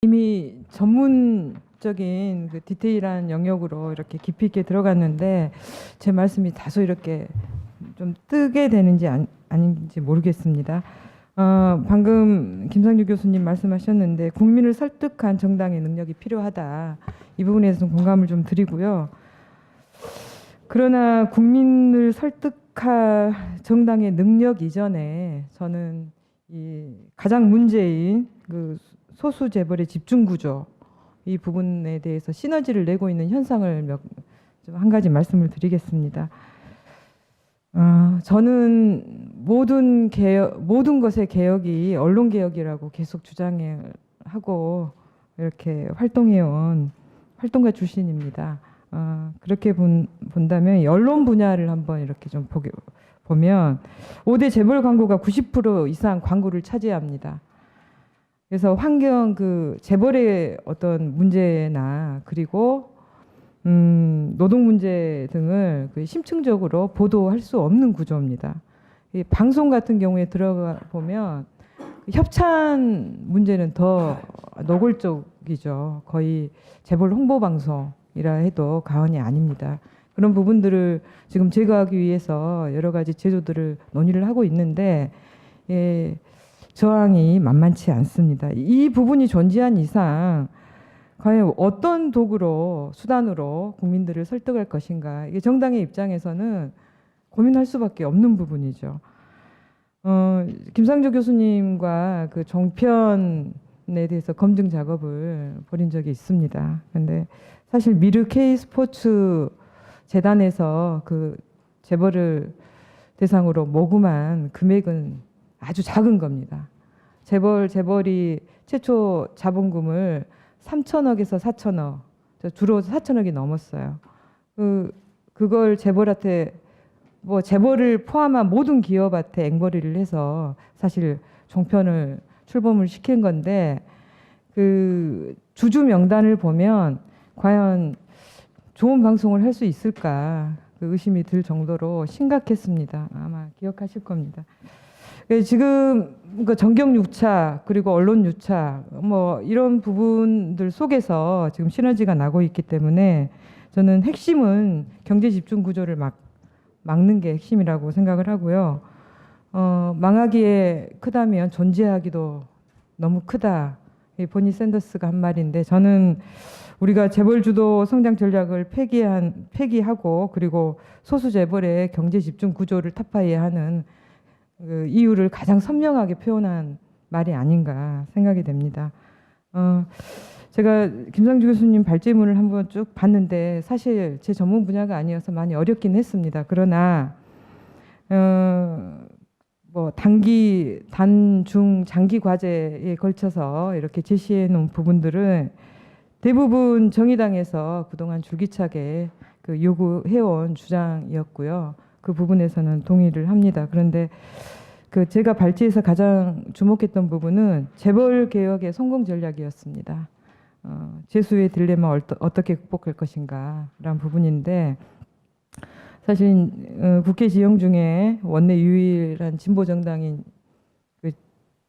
이미 전문적인 그 디테일한 영역으로 이렇게 깊이 있게 들어갔는데 제 말씀이 다소 이렇게 좀 뜨게 되는지 아닌지 모르겠습니다. 방금 김상규 교수님 말씀하셨는데 국민을 설득한 정당의 능력이 필요하다. 이 부분에 대해서 공감을 좀 드리고요. 그러나 국민을 설득할 정당의 능력 이전에 저는 이 가장 문제인 그 소수 재벌의 집중 구조 이 부분에 대해서 시너지를 내고 있는 현상을 한 가지 말씀을 드리겠습니다. 저는 모든 것의 개혁이 언론 개혁이라고 계속 주장하고 이렇게 활동해온 활동가 출신입니다. 그렇게 본다면 언론 분야를 한번 이렇게 좀 보면 5대 재벌 광고가 90% 이상 광고를 차지합니다. 그래서 환경 재벌의 어떤 문제나 그리고 노동 문제 등을 심층적으로 보도할 수 없는 구조입니다. 이 방송 같은 경우에 들어가 보면 협찬 문제는 더 노골적이죠. 거의 재벌 홍보 방송이라 해도 과언이 아닙니다. 그런 부분들을 지금 제거하기 위해서 여러 가지 제도들을 논의를 하고 있는데 저항이 만만치 않습니다. 이 부분이 존재한 이상 과연 어떤 도구로 수단으로 국민들을 설득할 것인가 이게 정당의 입장에서는 고민할 수밖에 없는 부분이죠. 김상조 교수님과 그 종편에 대해서 검증 작업을 벌인 적이 있습니다. 근데 사실 미르 K스포츠 재단에서 그 재벌을 대상으로 모금한 금액은 아주 작은 겁니다. 재벌이 최초 자본금을 3천억에서 4천억, 주로 4천억이 넘었어요. 그걸 재벌한테 재벌을 포함한 모든 기업한테 앵벌이를 해서 사실 종편을 출범을 시킨 건데 그 주주 명단을 보면 과연 좋은 방송을 할 수 있을까 의심이 들 정도로 심각했습니다. 아마 기억하실 겁니다. 지금 정경 유착 그리고 언론 유착 이런 부분들 속에서 지금 시너지가 나고 있기 때문에 저는 핵심은 경제 집중 구조를 막는 게 핵심이라고 생각을 하고요. 망하기에 크다면 존재하기도 너무 크다. 보니 샌더스가 한 말인데 저는 우리가 재벌 주도 성장 전략을 폐기하고 그리고 소수 재벌의 경제 집중 구조를 타파해야 하는 그 이유를 가장 선명하게 표현한 말이 아닌가 생각이 됩니다. 제가 김상주 교수님 발제문을 한번 쭉 봤는데 사실 제 전문 분야가 아니어서 많이 어렵긴 했습니다. 그러나 단기, 단, 중, 장기 과제에 걸쳐서 이렇게 제시해 놓은 부분들은 대부분 정의당에서 그동안 줄기차게 요구해온 주장이었고요. 그 부분에서는 동의를 합니다. 그런데 제가 발제에서 가장 주목했던 부분은 재벌 개혁의 성공 전략이었습니다. 재수의 딜레마 어떻게 극복할 것인가라는 부분인데 사실 국회 지형 중에 원내 유일한 진보 정당인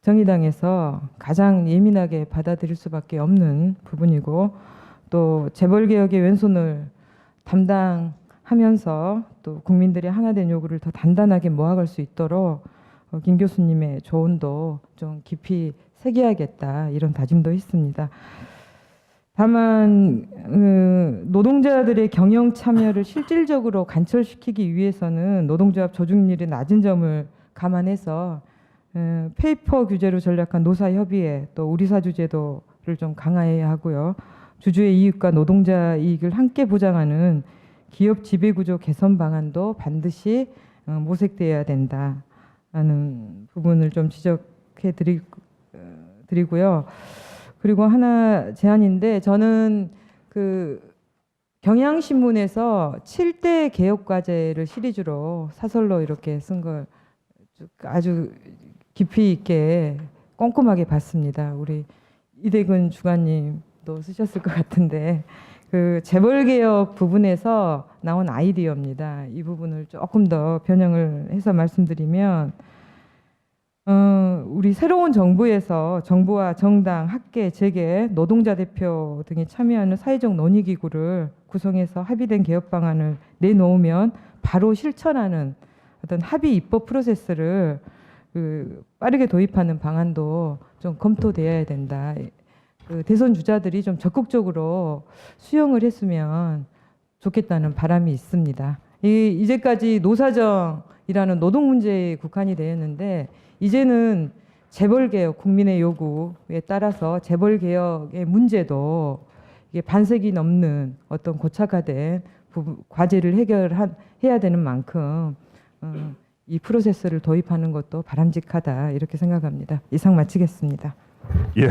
정의당에서 가장 예민하게 받아들일 수밖에 없는 부분이고 또 재벌 개혁의 왼손을 담당하면서 또 국민들의 하나된 요구를 더 단단하게 모아갈 수 있도록 김 교수님의 조언도 좀 깊이 새겨야겠다 이런 다짐도 했습니다. 다만 노동자들의 경영 참여를 실질적으로 관철시키기 위해서는 노동조합 조직률이 낮은 점을 감안해서 페이퍼 규제로 전략한 노사협의회 또 우리사주제도를 좀 강화해야 하고요. 주주의 이익과 노동자 이익을 함께 보장하는 기업 지배구조 개선 방안도 반드시 모색되어야 된다는 부분을 좀 지적해 드리고요. 그리고 하나 제안인데 저는 경향신문에서 7대 개혁과제를 시리즈로 사설로 이렇게 쓴 걸 아주 깊이 있게 꼼꼼하게 봤습니다. 우리 이대근 주간님도 쓰셨을 것 같은데 재벌개혁 부분에서 나온 아이디어입니다. 이 부분을 조금 더 변형을 해서 말씀드리면 우리 새로운 정부에서 정부와 정당, 학계, 재계, 노동자 대표 등이 참여하는 사회적 논의기구를 구성해서 합의된 개혁 방안을 내놓으면 바로 실천하는 어떤 합의 입법 프로세스를 빠르게 도입하는 방안도 좀 검토되어야 된다. 대선 주자들이 좀 적극적으로 수용을 했으면 좋겠다는 바람이 있습니다. 이제까지 노사정이라는 노동 문제에 국한이 되었는데 이제는 재벌개혁, 국민의 요구에 따라서 재벌개혁의 문제도 이게 반세기 넘는 어떤 고착화된 과제를 해야 되는 만큼 이 프로세스를 도입하는 것도 바람직하다 이렇게 생각합니다. 이상 마치겠습니다. 예.